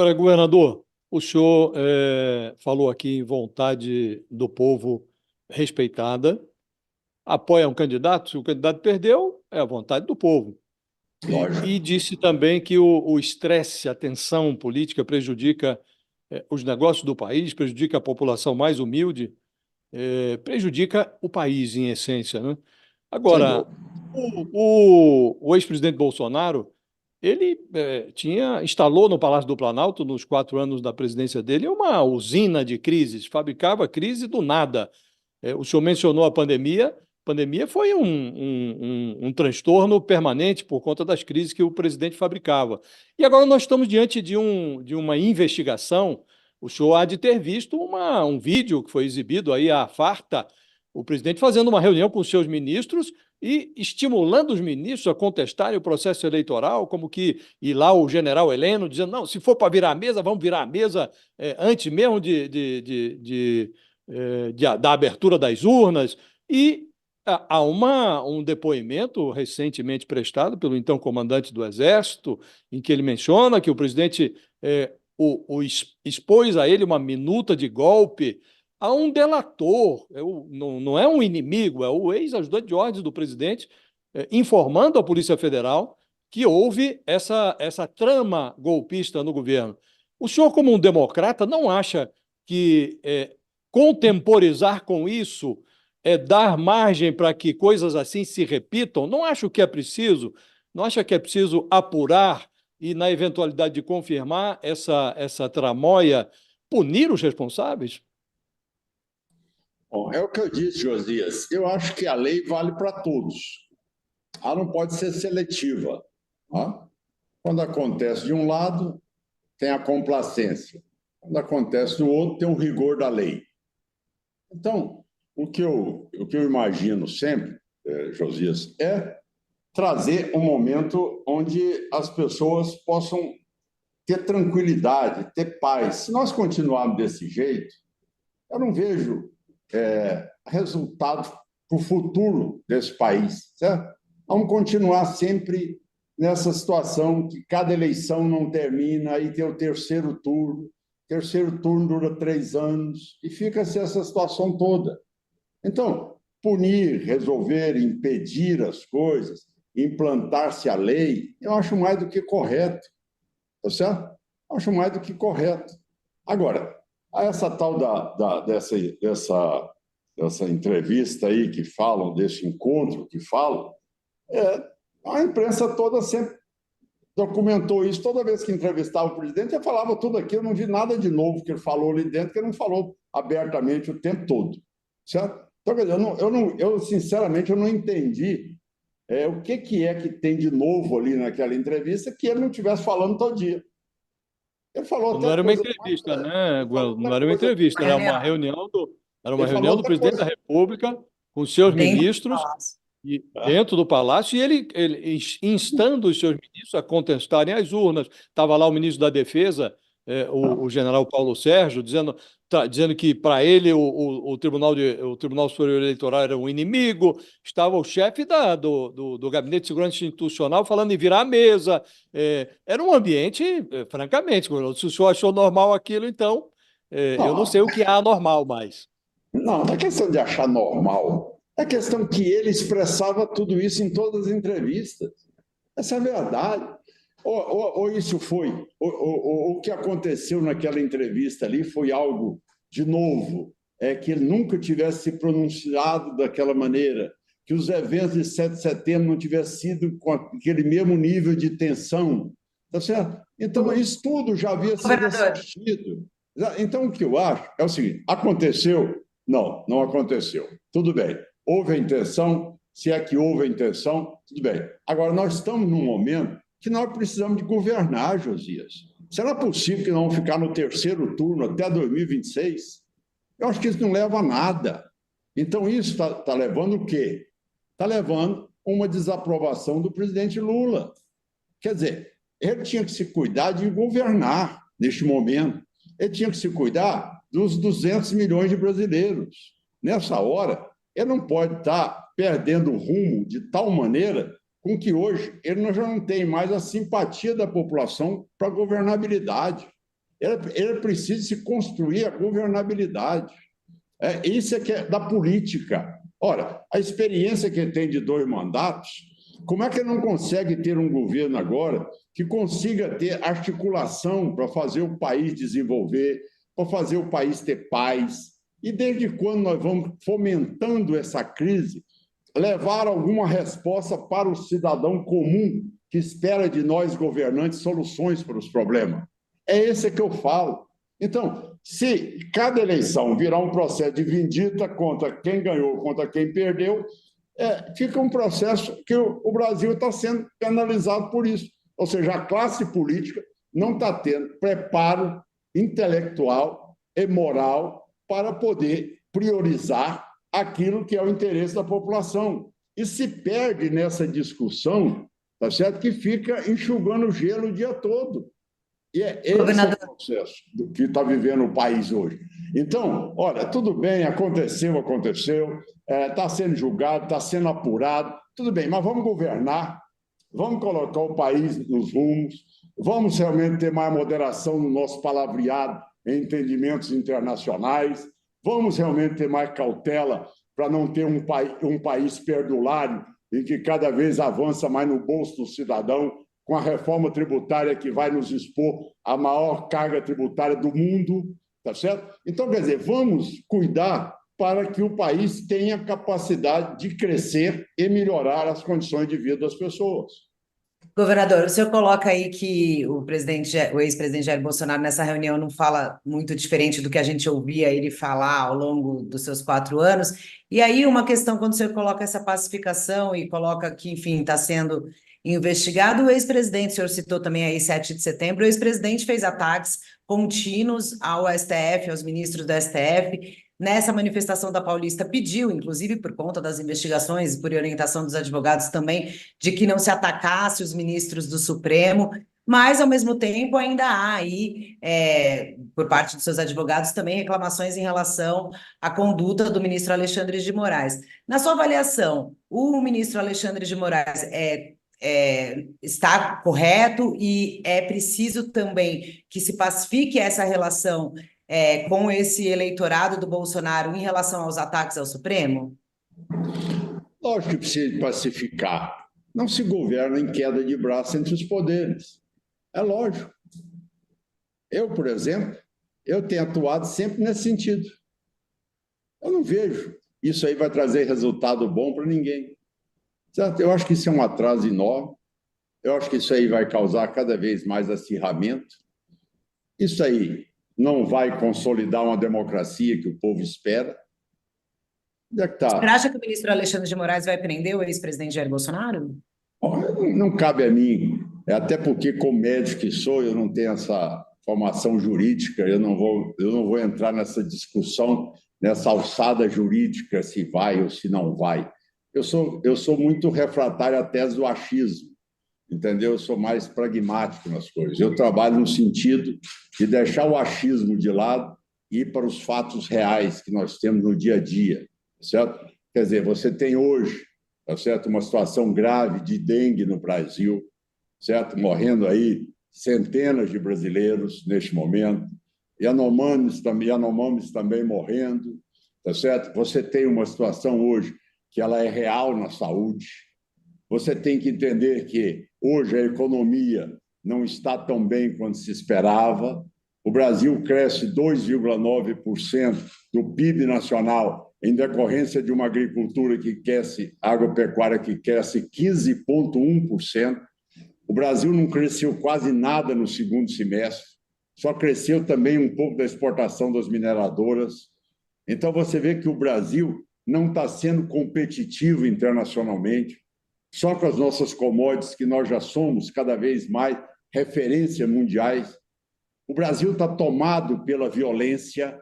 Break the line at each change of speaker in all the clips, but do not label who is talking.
Para governador, o senhor falou aqui em vontade do povo respeitada, apoia um candidato, se o candidato perdeu, é a vontade do povo. E
Lógico.
disse também que o estresse, a tensão política prejudica os negócios do país, prejudica a população mais humilde, prejudica o país em essência, né?
Sem
Agora,
dúvida.
o ex-presidente Bolsonaro, ele instalou no Palácio do Planalto, nos 4 anos da presidência dele, uma usina de crises, fabricava crise do nada. O senhor mencionou a pandemia. A pandemia foi um transtorno permanente por conta das crises que o presidente fabricava. E agora nós estamos diante de uma investigação. O senhor há de ter visto um vídeo que foi exibido aí à farta, o presidente fazendo uma reunião com os seus ministros e estimulando os ministros a contestarem o processo eleitoral, como que, e lá o general Heleno dizendo, não, se for para virar a mesa, vamos virar a mesa antes mesmo da abertura das urnas. E há um depoimento recentemente prestado pelo então comandante do Exército, em que ele menciona que o presidente expôs a ele uma minuta de golpe a um delator, não é um inimigo, é o ex-ajudante de ordens do presidente, informando a Polícia Federal que houve essa trama golpista no governo. O senhor, como um democrata, não acha que contemporizar com isso é dar margem para que coisas assim se repitam? Não acho que é preciso, não acha que é preciso apurar e, na eventualidade de confirmar essa tramóia, punir os responsáveis?
Bom, é o que eu disse, Josias. Eu acho que a lei vale para todos. Ela não pode ser seletiva. Tá? Quando acontece de um lado, tem a complacência. Quando acontece do outro, tem o rigor da lei. Então, o que eu imagino sempre, Josias, é trazer um momento onde as pessoas possam ter tranquilidade, ter paz. Se nós continuarmos desse jeito, eu não vejo resultado para o futuro desse país, certo? Vamos continuar sempre nessa situação que cada eleição não termina, aí tem o terceiro turno dura 3 anos, e fica-se essa situação toda. Então, punir, resolver, impedir as coisas, implantar-se a lei, eu acho mais do que correto, tá certo? Acho mais do que correto. Agora, essa tal dessa entrevista aí que falam, desse encontro que falam, a imprensa toda sempre documentou isso. Toda vez que entrevistava o presidente, eu falava tudo aqui, eu não vi nada de novo que ele falou ali dentro, que ele não falou abertamente o tempo todo, certo? Então, quer dizer, sinceramente, eu não entendi o que é que tem de novo ali naquela entrevista que ele não estivesse falando todo dia. Ele falou
Não
até
era uma
coisa.
entrevista, né,
Ele falou
Guel? Não
outra
era uma
coisa.
entrevista, era uma
Ele falou
reunião do
outra
presidente da
coisa.
República com os seus
Dentro do
ministros
palácio.
dentro do palácio, e ele instando os seus ministros a contestarem as urnas. Estava lá o ministro da Defesa, o general Paulo Sérgio, dizendo que para ele o Tribunal Superior Eleitoral era um inimigo. Estava o chefe do Gabinete de Segurança Institucional falando em virar a mesa. Era um ambiente, francamente, se o senhor achou normal aquilo, então eu não
Não,
sei o que há anormal mais.
não é questão de achar normal. É questão que ele expressava tudo isso em todas as entrevistas. Essa é a verdade. Ou isso foi, o que aconteceu naquela entrevista ali foi algo, de novo, que ele nunca tivesse se pronunciado daquela maneira, que os eventos de 7 de setembro não tivessem sido com aquele mesmo nível de tensão, tá certo? Então, isso tudo já havia sido
Governador,
assistido. Então, o que eu acho é o seguinte: aconteceu? Não, não aconteceu. Tudo bem. Houve a intenção, se é que houve a intenção, tudo bem. Agora, nós estamos num momento que nós precisamos de governar, Josias. Será possível que não vamos ficar no terceiro turno até 2026? Eu acho que isso não leva a nada. Então, isso está levando o quê? Está levando uma desaprovação do presidente Lula. Quer dizer, ele tinha que se cuidar de governar neste momento. Ele tinha que se cuidar dos 200 milhões de brasileiros. Nessa hora, ele não pode estar perdendo o rumo de tal maneira com que hoje ele já não tem mais a simpatia da população para a governabilidade. ele precisa se construir a governabilidade. Isso é que é da política. Ora, a experiência que ele tem de 2 mandatos, como é que ele não consegue ter um governo agora que consiga ter articulação para fazer o país desenvolver, para fazer o país ter paz? E desde quando nós vamos fomentando essa crise, levar alguma resposta para o cidadão comum que espera de nós, governantes, soluções para os problemas? É esse que eu falo. Então, se cada eleição virar um processo de vindita contra quem ganhou, contra quem perdeu, fica um processo que o Brasil está sendo penalizado por isso. Ou seja, a classe política não está tendo preparo intelectual e moral para poder priorizar aquilo que é o interesse da população. E se perde nessa discussão, tá certo? Que fica enxugando o gelo o dia todo. E esse é o processo que está vivendo o país hoje. Então, olha, tudo bem, aconteceu, está sendo julgado, está sendo apurado, tudo bem, mas vamos governar, vamos colocar o país nos rumos, vamos realmente ter mais moderação no nosso palavreado em entendimentos internacionais, vamos realmente ter mais cautela para não ter um país perdulário em que cada vez avança mais no bolso do cidadão, com a reforma tributária que vai nos expor à maior carga tributária do mundo, tá certo? Então, quer dizer, vamos cuidar para que o país tenha capacidade de crescer e melhorar as condições de vida das pessoas.
Governador, o senhor coloca aí que o ex-presidente Jair Bolsonaro nessa reunião não fala muito diferente do que a gente ouvia ele falar ao longo dos seus 4 anos. E aí uma questão, quando o senhor coloca essa pacificação e coloca que, enfim, está sendo investigado, o ex-presidente, o senhor citou também aí 7 de setembro, o ex-presidente fez ataques contínuos ao STF, aos ministros do STF. Nessa manifestação da Paulista pediu, inclusive por conta das investigações, por orientação dos advogados também, de que não se atacasse os ministros do Supremo, mas, ao mesmo tempo, ainda há aí, por parte dos seus advogados, também reclamações em relação à conduta do ministro Alexandre de Moraes. Na sua avaliação, o ministro Alexandre de Moraes está correto e é preciso também que se pacifique essa relação com esse eleitorado do Bolsonaro em relação aos ataques ao Supremo?
Lógico que precisa pacificar. Não se governa em queda de braço entre os poderes. É lógico. Eu, por exemplo, eu tenho atuado sempre nesse sentido. Eu não vejo isso aí vai trazer resultado bom para ninguém. Certo? Eu acho que isso é um atraso enorme. Eu acho que isso aí vai causar cada vez mais acirramento. Isso aí não vai consolidar uma democracia que o povo espera. Onde é que está?
Você acha que o ministro Alexandre de Moraes vai prender o ex-presidente Jair Bolsonaro?
Não cabe a mim, até porque, como médico que sou, eu não tenho essa formação jurídica, eu não vou entrar nessa discussão, nessa alçada jurídica, se vai ou se não vai. Eu sou muito refratário à tese do achismo, entendeu? Eu sou mais pragmático nas coisas. Eu trabalho no sentido de deixar o achismo de lado e ir para os fatos reais que nós temos no dia a dia, certo? Quer dizer, você tem hoje, tá certo, uma situação grave de dengue no Brasil, certo? Morrendo aí centenas de brasileiros neste momento, Yanomamis também morrendo, tá certo? Você tem uma situação hoje que ela é real na saúde. Você tem que entender que hoje a economia não está tão bem quanto se esperava. O Brasil cresce 2,9% do PIB nacional em decorrência de uma agricultura agropecuária que cresce 15,1%. O Brasil não cresceu quase nada no segundo semestre, só cresceu também um pouco da exportação das mineradoras. Então, você vê que o Brasil não está sendo competitivo internacionalmente, só com as nossas commodities, que nós já somos cada vez mais referência mundiais. O Brasil está tomado pela violência.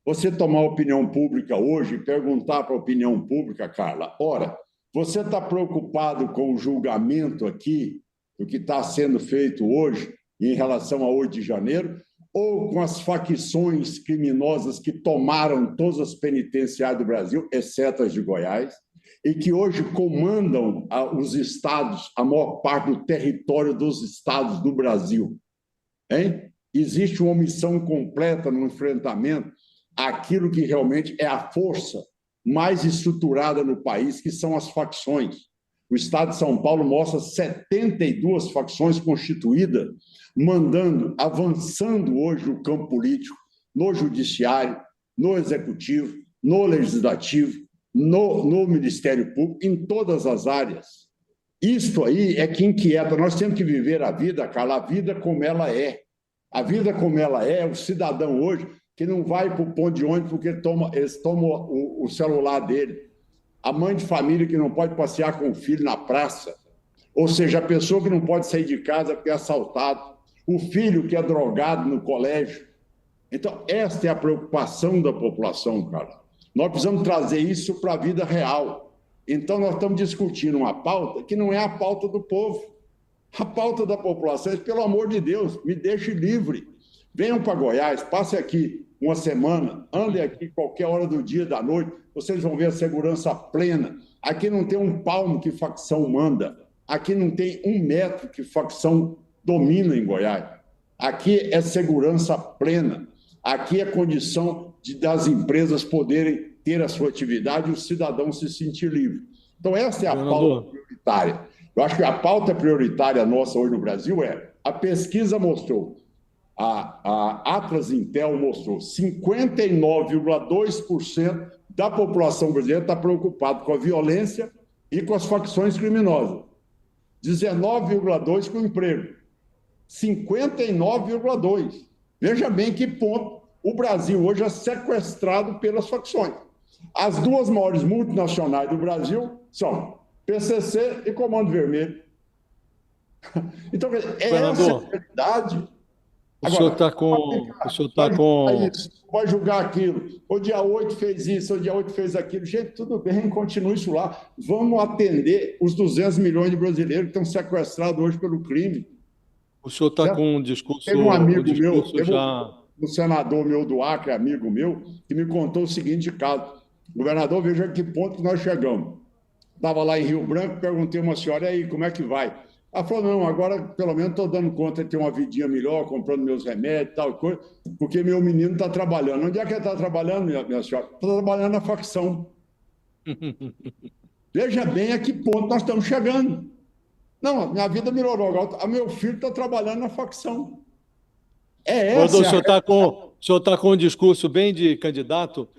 Você tomar a opinião pública hoje e perguntar para a opinião pública, Carla, ora, você está preocupado com o julgamento aqui, do que está sendo feito hoje em relação a 8 de janeiro, ou com as facções criminosas que tomaram todas as penitenciárias do Brasil, exceto as de Goiás, e que hoje comandam os estados, a maior parte do território dos estados do Brasil? Hein? existe uma omissão completa no enfrentamento àquilo que realmente é a força mais estruturada no país, que são as facções. O Estado de São Paulo mostra 72 facções constituídas, avançando hoje o campo político, no judiciário, no executivo, no legislativo, no Ministério Público, em todas as áreas. Isto aí é que inquieta. Nós temos que viver a vida, Carla, a vida como ela é. A vida como ela é, o cidadão hoje que não vai para o ponto de ônibus porque eles tomam o celular dele. A mãe de família que não pode passear com o filho na praça. Ou seja, a pessoa que não pode sair de casa porque é assaltado. O filho que é drogado no colégio. Então, esta é a preocupação da população, cara. Nós precisamos trazer isso para a vida real. Então, nós estamos discutindo uma pauta que não é a pauta do povo. A pauta da população é, pelo amor de Deus, me deixe livre. Venham para Goiás, passe aqui uma semana, andem aqui qualquer hora do dia, da noite, vocês vão ver a segurança plena. Aqui não tem um palmo que facção manda. Aqui não tem 1 metro que facção domina em Goiás. Aqui é segurança plena. Aqui é condição das empresas poderem ter a sua atividade e o cidadão se sentir livre. Então, essa é a pauta prioritária. Eu acho que a pauta prioritária nossa hoje no Brasil a pesquisa mostrou, a Atlas Intel mostrou, 59,2% da população brasileira está preocupada com a violência e com as facções criminosas. 19,2% com o emprego. 59,2%. Veja bem que ponto o Brasil hoje é sequestrado pelas facções. As duas maiores multinacionais do Brasil são PCC e Comando Vermelho. Então, essa é a realidade.
O senhor está com...
Vai julgar aquilo. O dia 8 fez isso, o dia 8 fez aquilo. Gente, tudo bem, continue isso lá. Vamos atender os 200 milhões de brasileiros que estão sequestrados hoje pelo crime.
O senhor está com um discurso...
Teve um amigo meu,
já...
um senador meu do Acre, amigo meu, que me contou o seguinte caso. Governador, veja que ponto nós chegamos. Estava lá em Rio Branco, perguntei a uma senhora, e aí, como é que vai? Ela falou, não, agora pelo menos estou dando conta de ter uma vidinha melhor, comprando meus remédios e tal coisa, porque meu menino está trabalhando. Onde é que ele está trabalhando, minha senhora? Está trabalhando na facção. Veja bem a que ponto nós estamos chegando. Não, minha vida melhorou. Agora, meu filho está trabalhando na facção.
O senhor está com um discurso bem de candidato.